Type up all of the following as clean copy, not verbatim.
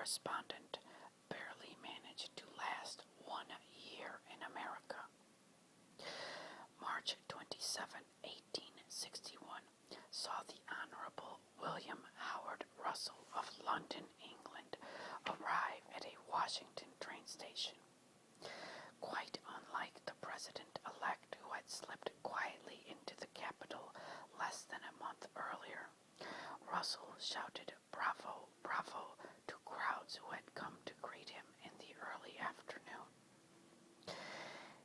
Correspondent barely managed to last 1 year in America. March 27, 1861, saw the Honorable William Howard Russell of London, England, arrive at a Washington train station. Quite unlike the president-elect who had slipped quietly into the Capitol less than a month earlier, Russell shouted "Bravo, bravo" to crowds who had come to greet him in the early afternoon.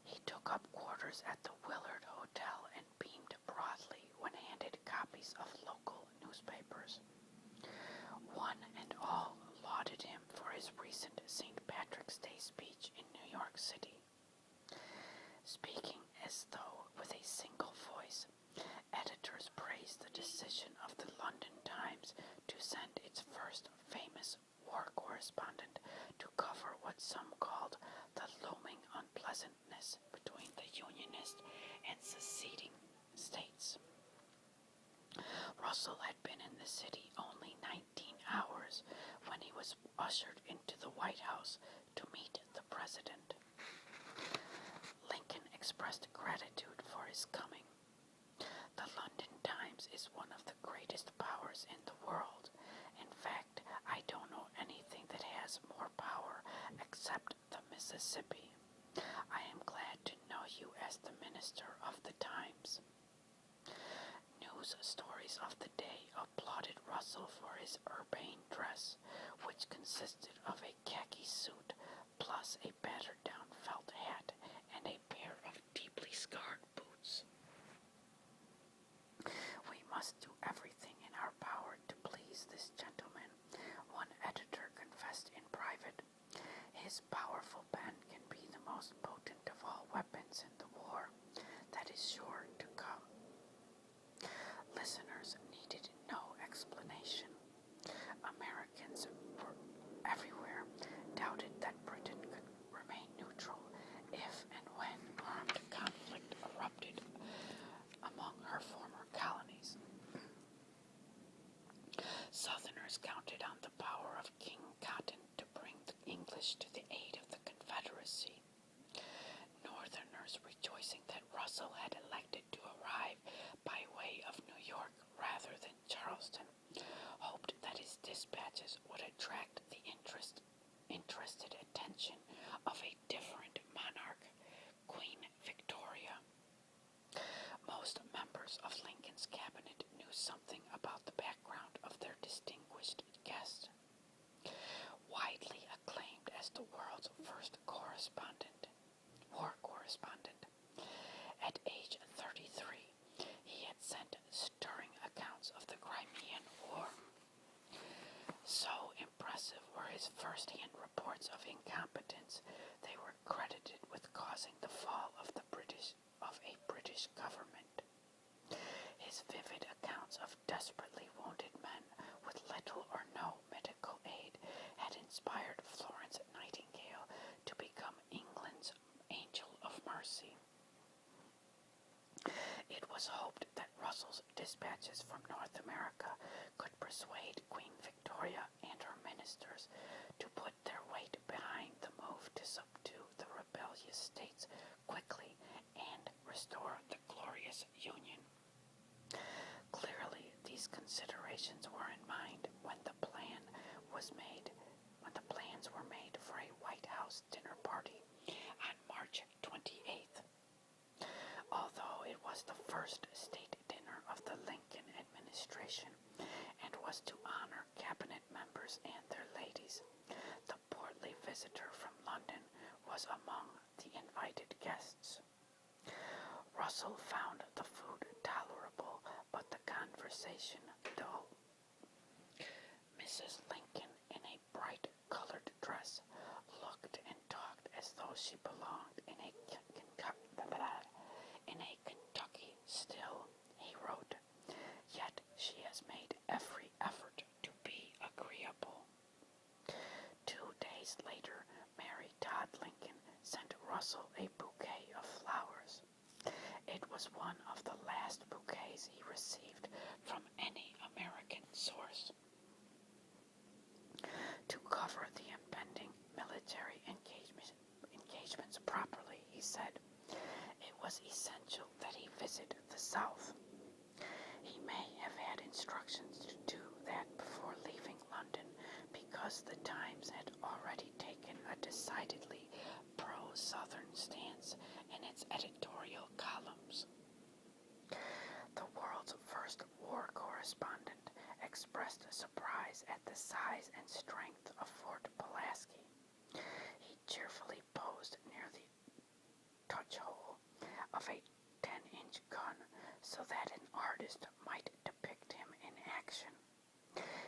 He took up quarters at the Willard Hotel and beamed broadly when handed copies of local newspapers. One and all lauded him for his recent St. Patrick's Day speech in New York City. Speaking as though with a single voice, editors praised the decision of the London Times to send its first famous war correspondent to cover what some called the looming unpleasantness between the Unionist and seceding states. Russell had been in the city only 19 hours when he was ushered into the White House to meet the president. Lincoln expressed gratitude for his coming. The London Times is one of the greatest powers in the world. In fact, I don't know anything that has more power except the Mississippi. I am glad to know you as the minister of the Times. News stories of the day applauded Russell for his urbane dress, which consisted of a khaki suit plus a battered-down felt hat and a pair of deeply scarred boots. "We must do everything in our power to please this gentleman," one editor confessed in private. "His powerful pen can be the most potent of all weapons in the war that is sure to come." Listeners needed no explanation. Americans were everywhere doubted that Britain could remain neutral if and when armed conflict erupted among her former colonies. Southerners counted on the power of King Cotton to bring the English to the aid of the Confederacy. Northerners, rejoicing that Russell had elected to arrive by way of New York rather than Charleston, hoped that his dispatches would attract the interested attention of a different monarch, Queen Victoria. Most members of Lincoln's cabinet knew something about the background of their distinguished guest. Widely acclaimed as the world's first war correspondent, at age 33, he had sent stirring accounts of the Crimean War. So impressive were his first-hand reports of incompetence, they were credited with causing the fall of a British government. His vivid accounts of desperately wounded men with little or no medical aid had inspired Florence Nightingale to become England's Angel of Mercy. It was hoped that Russell's dispatches from North America could persuade Queen Victoria and her ministers to put their weight behind the move to subdue the rebellious states quickly and restore the glorious Union. Clearly, these considerations were in mind when the plans were made for a White House dinner party on March 28th. Although it was the first state dinner of the Lincoln administration and was to honor cabinet members and their ladies, the portly visitor from London was among the invited guests. Russell found the food tolerable, but the conversation dull. Mrs. Lincoln, in a bright-colored dress, looked and talked as though she belonged in a Kentucky still, he wrote, yet she has made every effort to be agreeable. 2 days later, Mary Todd Lincoln sent Russell a bouquet of flowers. It was one of the last bouquets he received from any American source. To cover the decidedly pro-Southern stance in its editorial columns. The world's first war correspondent expressed surprise at the size and strength of Fort Pulaski. He cheerfully posed near the touch hole of a 10-inch gun so that an artist might depict him in action.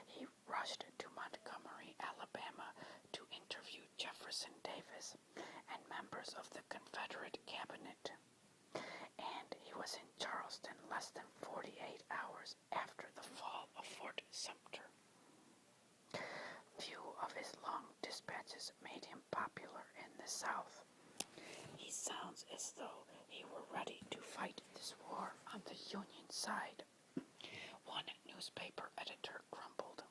He rushed to Montgomery, Alabama to interview Jefferson Davis and members of the Confederate cabinet, and he was in Charleston less than 48 hours after the fall of Fort Sumter. Few of his long dispatches made him popular in the South. He sounds as though he were ready to fight this war on the Union side, one newspaper editor grumbled.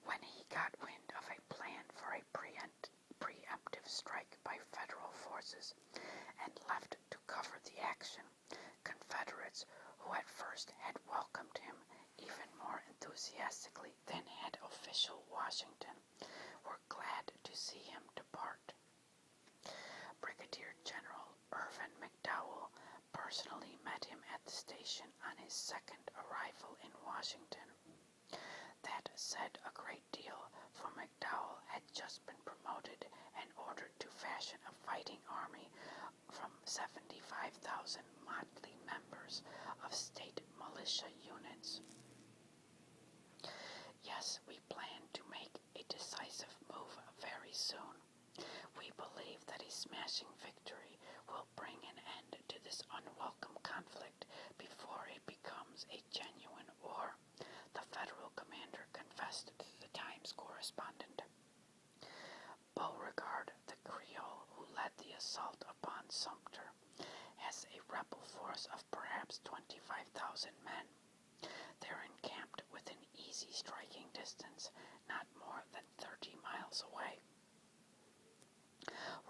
When he got wind of a plan for a preemptive strike by federal forces and left to cover the action, Confederates who at first had welcomed him even more enthusiastically than had official Washington were glad to see him depart. Brigadier General Irvin McDowell personally met him at the station on his second arrival in Washington. That said a great deal, for McDowell had just been promoted and ordered to fashion a fighting army from 75,000 motley members of state militia units. Yes, we plan to make a decisive move very soon. We believe that a smashing victory will bring an end to this unwelcome conflict before it becomes a genuine war, the federal commander confessed to the Times Correspondent. Beauregard, the Creole who led the assault upon Sumter, has a rebel force of perhaps 25,000 men. They're encamped within easy striking distance, not more than 30 miles away.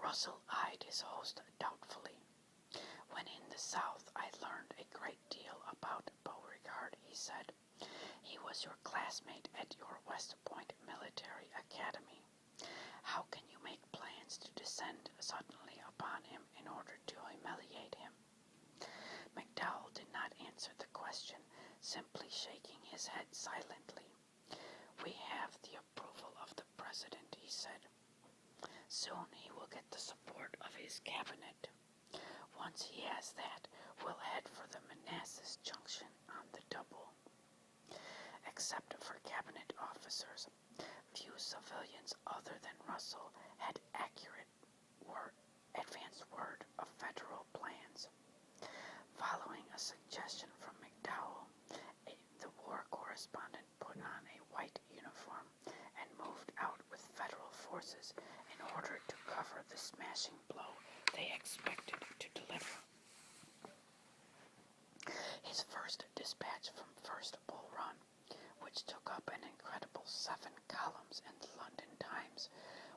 Russell eyed his host doubtfully. When in the South, I learned a great deal about Beauregard, he said. He was your classmate at your West Point Military Academy. How can you make plans to descend suddenly upon him in order to humiliate him? McDowell did not answer the question, simply shaking his head silently. We have the approval of the President, he said. Soon he will get the support of his cabinet. Once he has that, we'll head for the Manassas Junction on the double. Except for cabinet officers, few civilians other than Russell had accurate advance word of federal plans. Following a suggestion from McDowell, the war correspondent put on a white uniform and moved out with federal forces in order to cover the smashing blow they expected to deliver. His first dispatch from First Bull Run, which took up an incredible 7 columns in the London Times,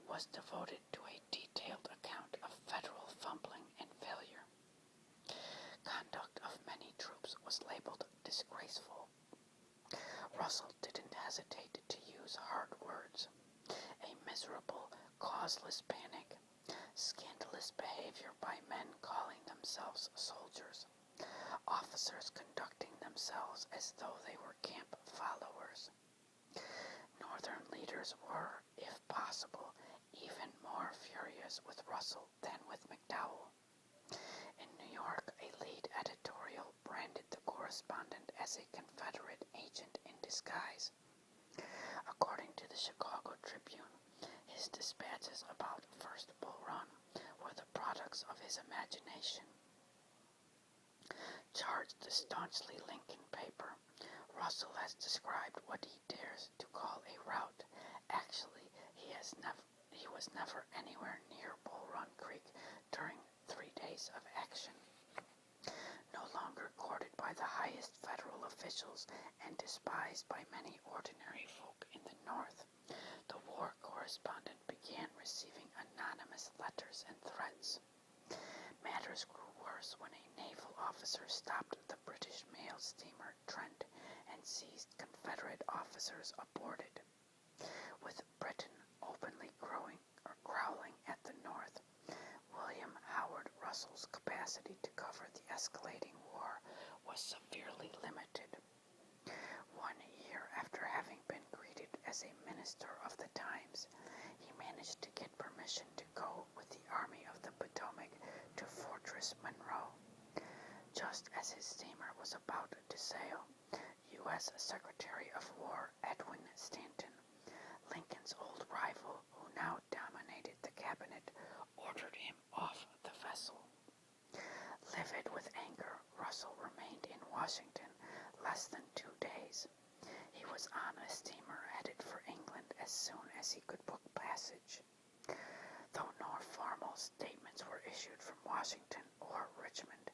was devoted to a detailed account of federal fumbling and failure. Conduct of many troops was labeled disgraceful. Russell didn't hesitate to use hard words. A miserable, causeless panic, scandalous behavior by men calling themselves soldiers, officers conducting themselves as though they were camp followers. Northern leaders were, if possible, even more furious with Russell than with McDowell. In New York, a lead editorial branded the correspondent as a Confederate agent in disguise. According to the Chicago Tribune, his dispatches about First Bull Run were the products of his imagination. Charged the staunchly Lincoln paper, Russell has described what he dares to call a rout. Actually, he was never anywhere near Bull Run Creek during 3 days of action. No longer courted by the highest federal officials and despised by many ordinary folk in the North, the war correspondent began receiving anonymous letters and threats. Matters grew worse when a naval officer stopped the British mail steamer Trent and seized Confederate officers aboard it. With Britain openly capacity to cover the escalating war was severely limited. 1 year after having been greeted as a minister of the times, he managed to get permission to go with the Army of the Potomac to Fortress Monroe. Just as his steamer was about to sail, U.S. Secretary of War Edwin Stanton, Lincoln's old rival who now dominated the cabinet, ordered him off the vessel. Livid with anger, Russell remained in Washington less than 2 days. He was on a steamer headed for England as soon as he could book passage. Though no formal statements were issued from Washington or Richmond,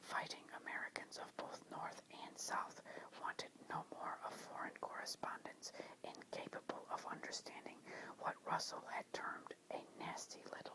fighting Americans of both North and South wanted no more of foreign correspondents incapable of understanding what Russell had termed a nasty little